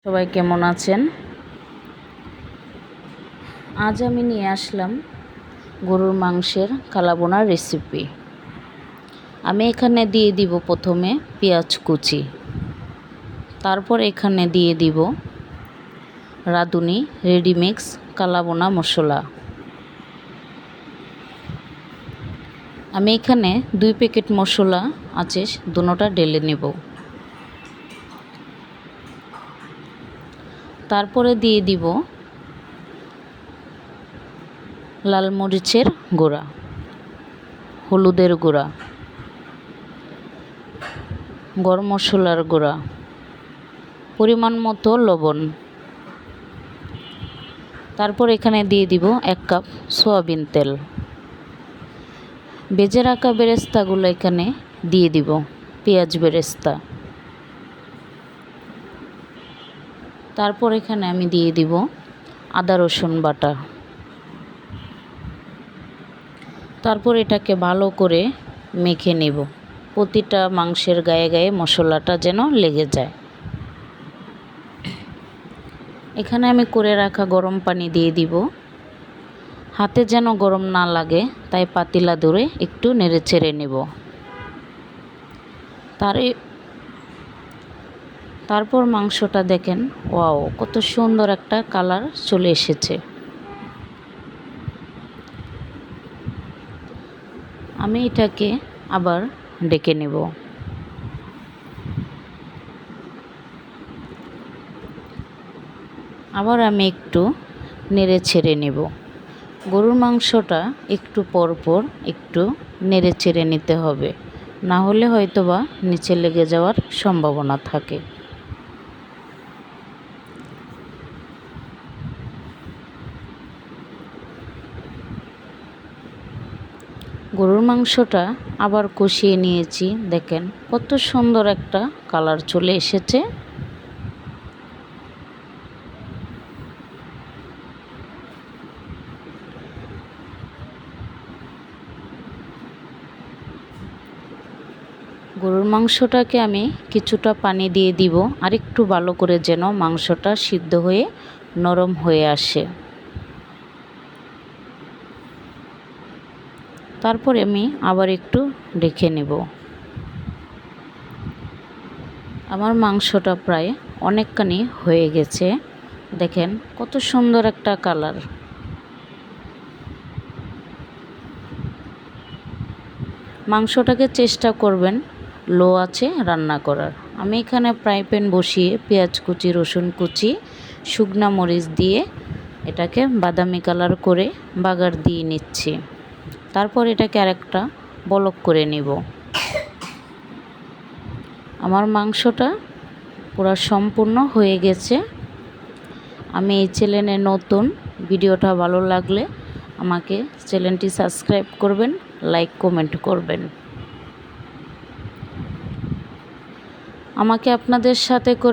সবাই কেমন আছেন? আজ আমি নিয়ে আসলাম গরুর মাংসের কালাবোনার রেসিপি। আমি এখানে দিয়ে দিব প্রথমে পেঁয়াজ কুচি, তারপর এখানে দিয়ে দিব রাঁধুনি রেডিমিক্স কালাবোনা মশলা। আমি এখানে 2 প্যাকেট মশলা আছে, দুটোটা ঢেলে নেব। তারপরে দিয়ে দিব লাল মরিচের গুঁড়া, হলুদের গুঁড়া, গরম মশলার গুঁড়া, পরিমাণ মতো লবণ। তারপর এখানে দিয়ে দিব 1 কাপ সয়াবিন তেল। ভেজে রাখা বেরেস্তাগুলো এখানে দিয়ে দিব, পেঁয়াজ বেরেস্তা। তারপর এখানে আমি দিয়ে দিব আদা রসুন বাটা। তারপর এটাকে ভালো করে মেখে নেব, প্রতিটা মাংসের গায়ে গায়ে মশলাটা যেন লেগে যায়। এখানে আমি করে রাখা গরম পানি দিয়ে দিব। হাতে যেন গরম না লাগে তাই পাতিলা ধরে একটু নেড়ে চেড়ে নেব। তারপর মাংসটা দেখেন, ওয়াও, কত সুন্দর একটা কালার চলে এসেছে। আমি এটাকে আবার ডেকে নেব। আবার আমি একটু নেড়ে ছেড়ে নেব। গরুর মাংসটা একটু পরপর একটু নেড়ে চেড়ে নিতে হবে, না হলে হয়তোবা নিচে লেগে যাওয়ার সম্ভাবনা থাকে। গরুর মাংসটা আবার কষিয়ে নিয়েছি, দেখেন কত সুন্দর একটা কালার চলে এসেছে। গরুর মাংসটাকে আমি কিছুটা পানি দিয়ে দিব, আর একটু ভালো করে যেন মাংসটা সিদ্ধ হয়ে নরম হয়ে আসে। তারপরে আমি আবার একটু ঢেকে নেব। আমার মাংসটা প্রায় অনেকখানি হয়ে গেছে, দেখেন কত সুন্দর একটা কালার। মাংসটাকে চেষ্টা করবেন লো আঁচে রান্না করার। আমি এখানে ফ্রাই প্যান বসিয়ে পেঁয়াজ কুচি, রসুন কুচি, শুকনা মরিচ দিয়ে এটাকে বাদামি কালার করে বাগার দিয়ে নিচ্ছি। তারপর এটাকে আরেকটা বলক করে নেব। আমার মাংসটা পুরো সম্পূর্ণ হয়ে গেছে। আমি এই চ্যানেলে নতুন, ভিডিওটা ভালো লাগলে আমাকে চ্যানেলটি সাবস্ক্রাইব করবেন, লাইক কমেন্ট করবেন। আমাকে আপনাদের সাথে করে